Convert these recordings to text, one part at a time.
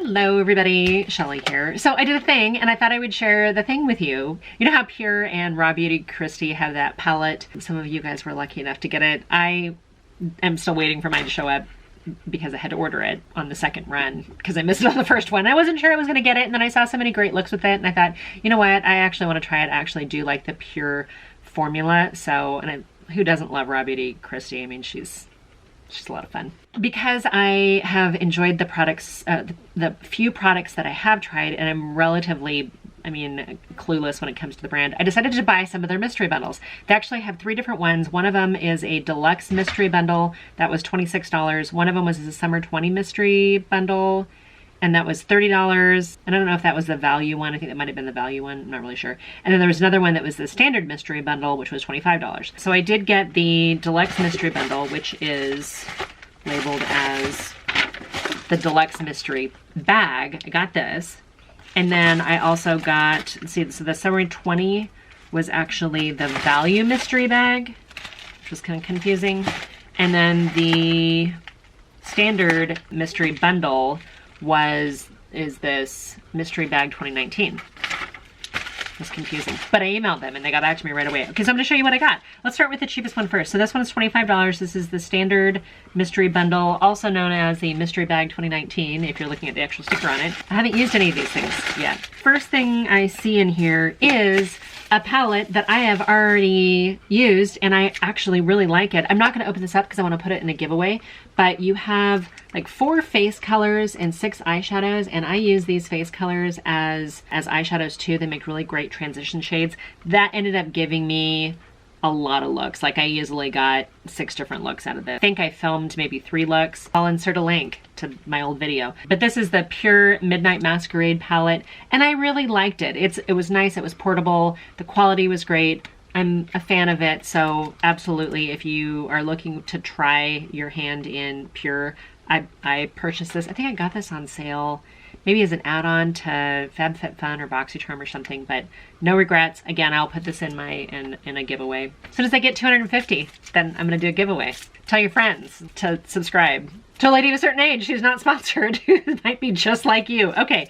Hello everybody, Shelly here. So I did a thing and I thought I would share the thing with you. You know how Pure and Raw Beauty Christie have that palette? Some of you guys were lucky enough to get it. I am still waiting for mine to show up because I had to order it on the second run because I missed it on the first one. I wasn't sure I was going to get it, and then I saw so many great looks with it and I thought, you know what, I actually want to try it. I actually do like the Pure formula. So, and who doesn't love Raw Beauty Christie? I mean, she's a lot of fun. Because I have enjoyed the products, the few products that I have tried, and I'm relatively, clueless when it comes to the brand, I decided to buy some of their mystery bundles. They actually have 3 different ones. One of them is a Deluxe mystery bundle. That was $26. One of them was a Summer 20 mystery bundle, and that was $30. And I don't know if that was the value one. I think that might have been the value one. I'm not really sure. And then there was another one that was the standard mystery bundle, which was $25. So I did get the Deluxe mystery bundle, which is labeled as the Deluxe mystery bag. I got this. And then I also got, let's see, so the Summer 20 was actually the value mystery bag, which was kind of confusing. And then the standard mystery bundle is this mystery bag 2019. It's confusing, but I emailed them and they got back to me right away. Okay, so I'm gonna show you what I got. Let's start with the cheapest one first. So this one is $25. This is the standard mystery bundle, also known as the mystery bag 2019, if you're looking at the actual sticker on it. I haven't used any of these things yet. First thing I see in here is a palette that I have already used and I actually really like it. I'm not gonna open this up because I wanna put it in a giveaway, but you have like 4 face colors and 6 eyeshadows, and I use these face colors as eyeshadows too. They make really great transition shades. That ended up giving me a lot of looks. Like I easily got 6 different looks out of this. I think I filmed maybe 3 looks. I'll insert a link to my old video. But this is the Pure Midnight Masquerade palette, and I really liked it. It was nice, it was portable, the quality was great. I'm a fan of it, so absolutely, if you are looking to try your hand in Pure, I purchased this. I think I got this on sale, maybe as an add-on to FabFitFun or BoxyCharm or something, but no regrets. Again, I'll put this in a giveaway. As soon as I get 250, then I'm gonna do a giveaway. Tell your friends to subscribe. To a lady of a certain age who's not sponsored, who might be just like you. Okay,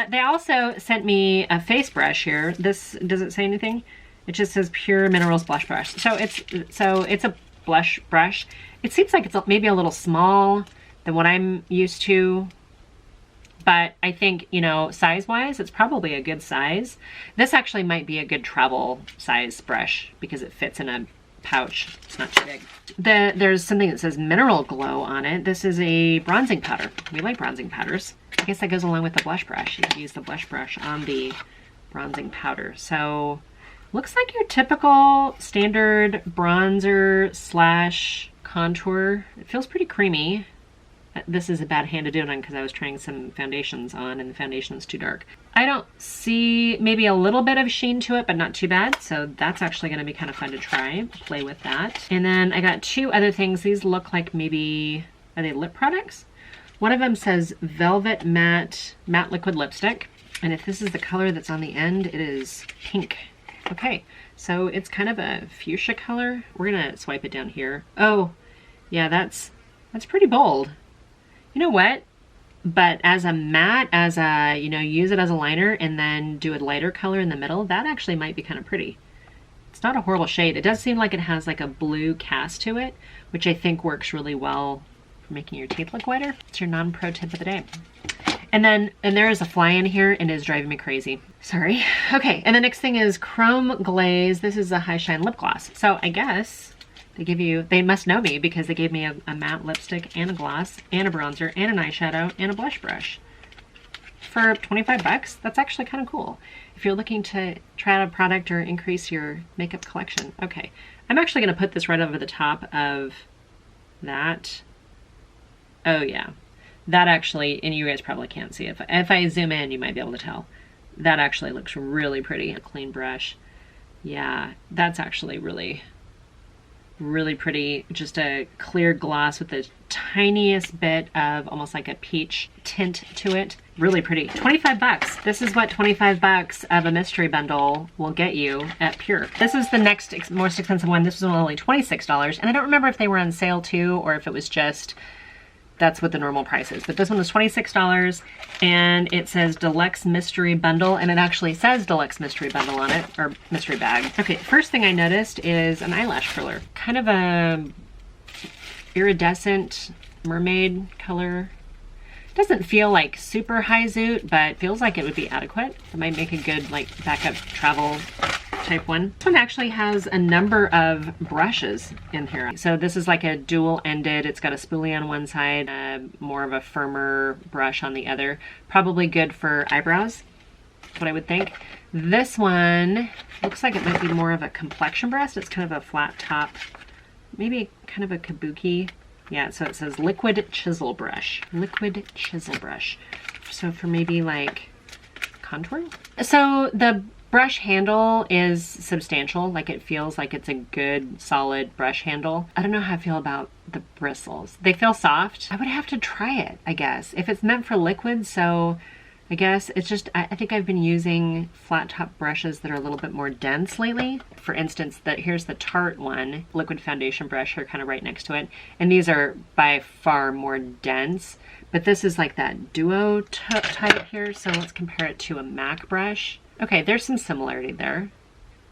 they also sent me a face brush here. This, does it say anything? It just says Pure Minerals Blush Brush. So it's a blush brush. It seems like it's maybe a little small than what I'm used to, but I think, you know, size-wise, it's probably a good size. This actually might be a good travel size brush because it fits in a pouch. It's not too big. There's something that says Mineral Glow on it. This is a bronzing powder. We like bronzing powders. I guess that goes along with the blush brush. You can use the blush brush on the bronzing powder. So looks like your typical standard bronzer slash contour. It feels pretty creamy. This is a bad hand to do it on because I was trying some foundations on and the foundation was too dark. I don't see, maybe a little bit of sheen to it, but not too bad. So that's actually going to be kind of fun to try, play with that. And then I got 2 other things. These look like maybe, are they lip products? One of them says Velvet Matte Liquid Lipstick. And if this is the color that's on the end, it is pink. Okay, so it's kind of a fuchsia color. We're gonna swipe it down here. Oh, yeah, that's pretty bold. You know what? But as a matte, you know, use it as a liner and then do a lighter color in the middle, that actually might be kind of pretty. It's not a horrible shade. It does seem like it has like a blue cast to it, which I think works really well for making your teeth look whiter. It's your non-pro tip of the day. And there is a fly in here and it is driving me crazy. Sorry. Okay, and the next thing is Chrome Glaze. This is a high shine lip gloss. So I guess they must know me because they gave me a matte lipstick and a gloss and a bronzer and an eyeshadow and a blush brush. For 25 bucks, that's actually kind of cool. If you're looking to try out a product or increase your makeup collection. Okay, I'm actually gonna put this right over the top of that. Oh yeah. That actually, and you guys probably can't see it. If I zoom in, you might be able to tell. That actually looks really pretty. A clean brush. Yeah, that's actually really, really pretty. Just a clear gloss with the tiniest bit of almost like a peach tint to it. Really pretty. 25 bucks. This is what 25 bucks of a mystery bundle will get you at Pure. This is the next most expensive one. This was only $26. And I don't remember if they were on sale too, or if it was just that's what the normal price is. But this one was $26 and it says Deluxe Mystery Bundle, and it actually says Deluxe Mystery Bundle on it, or mystery bag. Okay, first thing I noticed is an eyelash curler. Kind of a iridescent mermaid color. Doesn't feel like super high zoot, but feels like it would be adequate. It might make a good like backup travel type one. This one actually has a number of brushes in here. So this is like a dual ended. It's got a spoolie on one side, more of a firmer brush on the other. Probably good for eyebrows, what I would think. This one looks like it might be more of a complexion brush. It's kind of a flat top, maybe kind of a kabuki. Yeah, so it says liquid chisel brush. Liquid chisel brush. So for maybe like contouring. So the brush handle is substantial. Like it feels like it's a good solid brush handle. I don't know how I feel about the bristles. They feel soft. I would have to try it, I guess. If it's meant for liquid, so I guess it's just, I think I've been using flat top brushes that are a little bit more dense lately. For instance, here's the Tarte one, liquid foundation brush here kind of right next to it. And these are by far more dense, but this is like that duo type here. So let's compare it to a MAC brush. Okay, there's some similarity there.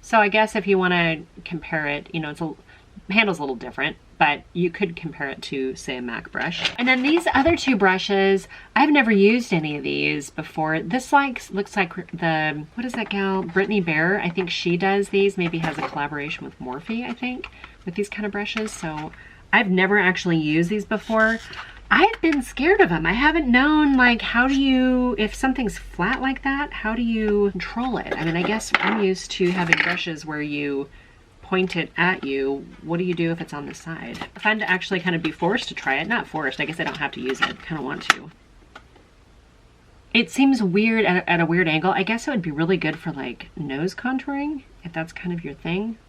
So I guess if you want to compare it, you know, handle's a little different, but you could compare it to, say, a MAC brush. And then these other two brushes, I've never used any of these before. This looks like the, what is that gal? Brittany Bear, I think she does these, maybe has a collaboration with Morphe, I think, with these kind of brushes. So I've never actually used these before. I've been scared of them. I haven't known, like, how do you, if something's flat like that, how do you control it? I mean, I guess I'm used to having brushes where you point it at you. What do you do if it's on the side? Fun to actually kind of be forced to try it. Not forced, I guess I don't have to use it. Kind of want to. It seems weird at a weird angle. I guess it would be really good for like nose contouring, if that's kind of your thing.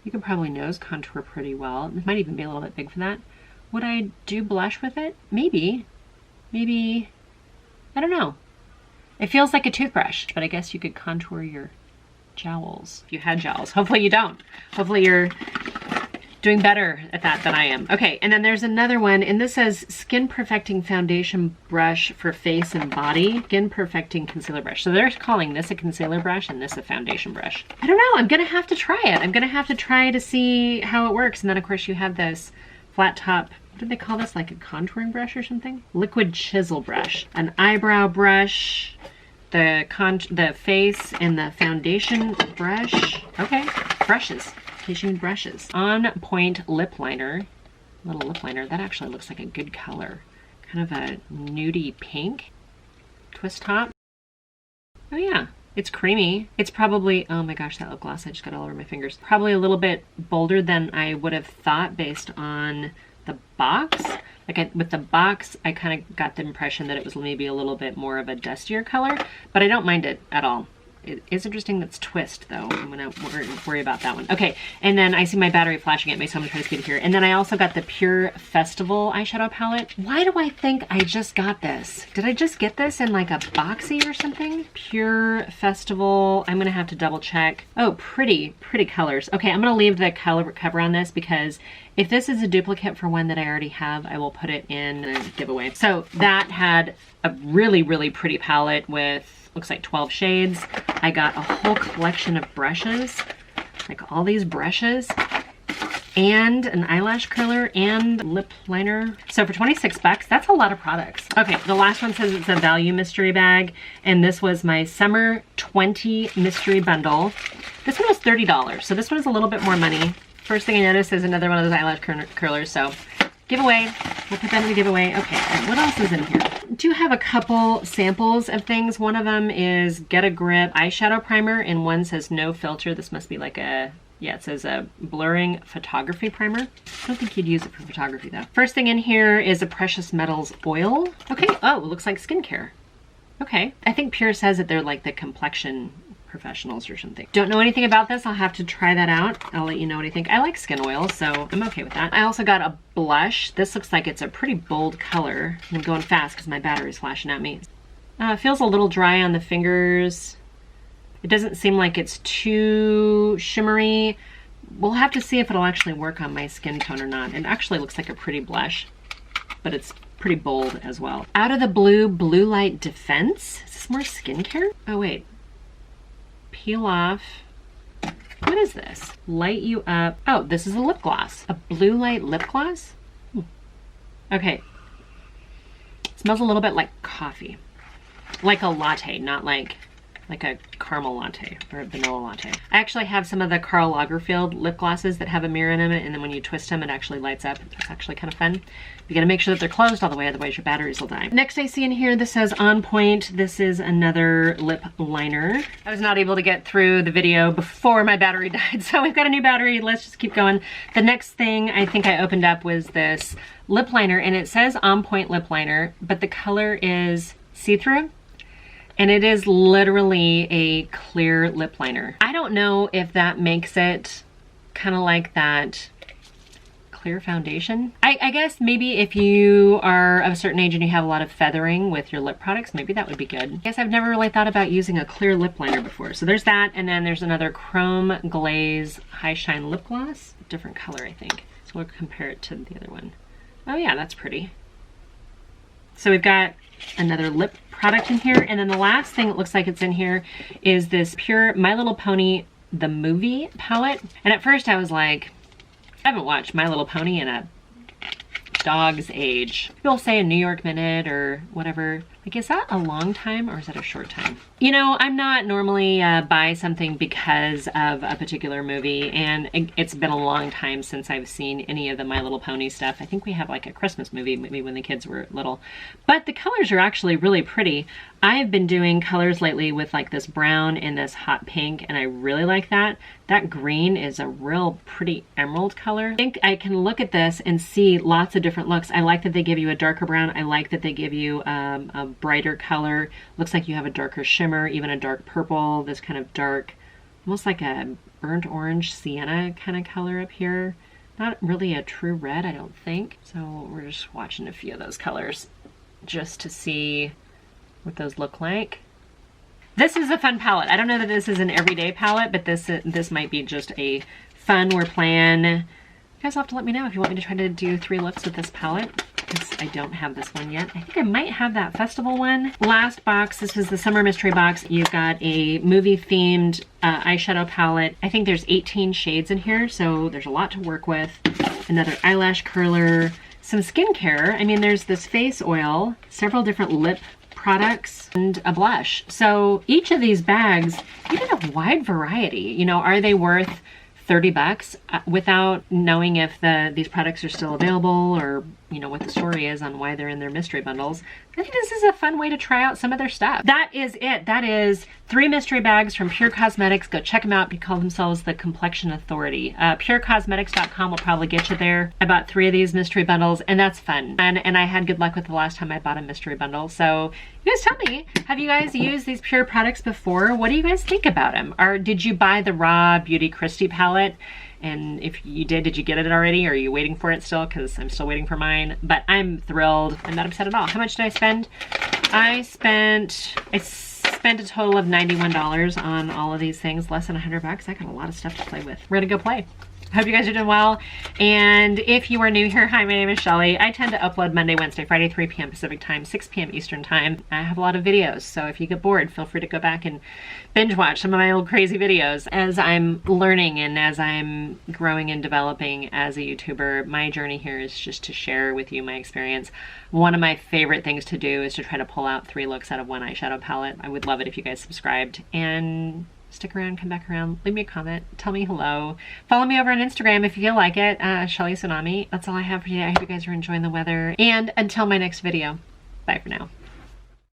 You could probably nose contour pretty well. It might even be a little bit big for that. Would I do blush with it? Maybe. Maybe, I don't know. It feels like a toothbrush, but I guess you could contour your jowls if you had jowls. Hopefully you don't. Hopefully you're doing better at that than I am. Okay, and then there's another one, and this says Skin Perfecting Foundation Brush for Face and Body. Skin Perfecting Concealer Brush. So they're calling this a concealer brush and this a foundation brush. I don't know. I'm gonna have to try it. I'm gonna have to try to see how it works. And then of course you have this flat top, what did they call this? Like a contouring brush or something? Liquid chisel brush. An eyebrow brush. The face and the foundation brush. Okay, brushes. In case you need brushes. On Point lip liner. Little lip liner. That actually looks like a good color. Kind of a nudie pink. Twist top. Oh yeah, it's creamy. It's probably, oh my gosh, that lip gloss I just got all over my fingers. Probably a little bit bolder than I would have thought based on the box. Like with the box, I kind of got the impression that it was maybe a little bit more of a dustier color, but I don't mind it at all. It is interesting that's twist though. I'm gonna worry about that one. Okay, and then I see my battery flashing at me, so I'm gonna try to speed it here. And then I also got the Pure Festival eyeshadow palette. Why do I think I just got this? Did I just get this in like a boxy or something? Pure Festival, I'm gonna have to double check. Oh, pretty colors. Okay, I'm gonna leave the color cover on this because if this is a duplicate for one that I already have, I will put it in a giveaway. So that had a really pretty palette with, looks like 12 shades. I got a whole collection of brushes, like all these brushes, and an eyelash curler and lip liner. So for 26 bucks, that's a lot of products. Okay, the last one says it's a value mystery bag, and this was my Summer 20 Mystery Bundle. This one was $30, so this one is a little bit more money. First thing I noticed is another one of those eyelash curlers, so giveaway. We'll put that in the giveaway. Okay, what else is in here? I do have a couple samples of things. One of them is Get a Grip eyeshadow primer, and one says no filter. This must be like a, yeah, it says a blurring photography primer. I don't think you'd use it for photography though. First thing in here is a Precious Metals oil. Okay, oh, it looks like skincare. Okay, I think Pure says that they're like the complexion professionals or something. Don't know anything about this. I'll have to try that out. I'll let you know what I think. I like skin oil, so I'm okay with that. I also got a blush. This looks like it's a pretty bold color. I'm going fast because my battery's flashing at me. It feels a little dry on the fingers. It doesn't seem like it's too shimmery. We'll have to see if it'll actually work on my skin tone or not. It actually looks like a pretty blush, but it's pretty bold as well. Out of the Blue Blue Light Defense. Is this more skincare? Oh wait. Peel off. What is this? Light you up. Oh, this is a lip gloss. A blue light lip gloss? Okay. It smells a little bit like coffee. Like a latte, not like a caramel latte or a vanilla latte. I actually have some of the Karl Lagerfeld lip glosses that have a mirror in them, and then when you twist them, it actually lights up. It's actually kind of fun. You gotta make sure that they're closed all the way, otherwise your batteries will die. Next I see in here, this says On Point. This is another lip liner. I was not able to get through the video before my battery died, so we've got a new battery. Let's just keep going. The next thing I think I opened up was this lip liner, and it says On Point lip liner, but the color is see-through. And it is literally a clear lip liner. I don't know if that makes it kind of like that clear foundation. I guess maybe if you are of a certain age and you have a lot of feathering with your lip products, maybe that would be good. I guess I've never really thought about using a clear lip liner before. So there's that, and then there's another Chrome Glaze High Shine Lip Gloss. Different color, I think. So we'll compare it to the other one. Oh yeah, that's pretty. So we've got another lip product in here, and then the last thing it looks like it's in here is this Pure My Little Pony the Movie palette. And at first I was like, I haven't watched My Little Pony in a dog's age. People say a New York Minute or whatever. Like, is that a long time or is that a short time? You know, I'm not normally buy something because of a particular movie, and it's been a long time since I've seen any of the My Little Pony stuff. I think we have like a Christmas movie maybe when the kids were little. But the colors are actually really pretty. I've been doing colors lately with like this brown and this hot pink, and I really like that. That green is a real pretty emerald color. I think I can look at this and see lots of different looks. I like that they give you a darker brown. I like that they give you a brighter color. Looks like you have a darker shimmer, even a dark purple, this kind of dark, almost like a burnt orange sienna kind of color up here. Not really a true red, I don't think. So we're just watching a few of those colors just to see what those look like. This is a fun palette. I don't know that this is an everyday palette, but this might be just a fun, we're playing. You guys will have to let me know if you want me to try to do 3 looks with this palette, because I don't have this one yet. I think I might have that festival one. Last box, this was the summer mystery box. You've got a movie themed eyeshadow palette. I think there's 18 shades in here, so there's a lot to work with. Another eyelash curler, some skincare. I mean, there's this face oil, several different lip products, and a blush. So each of these bags, you get a wide variety. You know, are they worth 30 bucks without knowing if these products are still available, or you know what the story is on why they're in their mystery bundles. I think this is a fun way to try out some of their stuff. That is it. That is 3 mystery bags from Pure Cosmetics. Go check them out. They call themselves the Complexion Authority. PureCosmetics.com will probably get you there. I bought 3 of these mystery bundles, and that's fun. And I had good luck with the last time I bought a mystery bundle. So you guys tell me, have you guys used these Pure products before? What do you guys think about them? Or did you buy the Raw Beauty Christie palette? And if you did you get it already? Or are you waiting for it still? Because I'm still waiting for mine. But I'm thrilled. I'm not upset at all. How much did I spend? I spent a total of $91 on all of these things. Less than 100 bucks. I got a lot of stuff to play with. We're gonna go play. Hope you guys are doing well. And if you are new here, hi, my name is Shelly. I tend to upload Monday, Wednesday, Friday, 3 p.m. Pacific time, 6 p.m. Eastern time. I have a lot of videos, so if you get bored, feel free to go back and binge watch some of my old crazy videos. As I'm learning and as I'm growing and developing as a YouTuber, my journey here is just to share with you my experience. One of my favorite things to do is to try to pull out 3 looks out of one eyeshadow palette. I would love it if you guys subscribed, and stick around, come back around, leave me a comment, tell me hello. Follow me over on Instagram if you feel like it, Shelly Tsunami. That's all I have for you. I hope you guys are enjoying the weather. And until my next video, bye for now.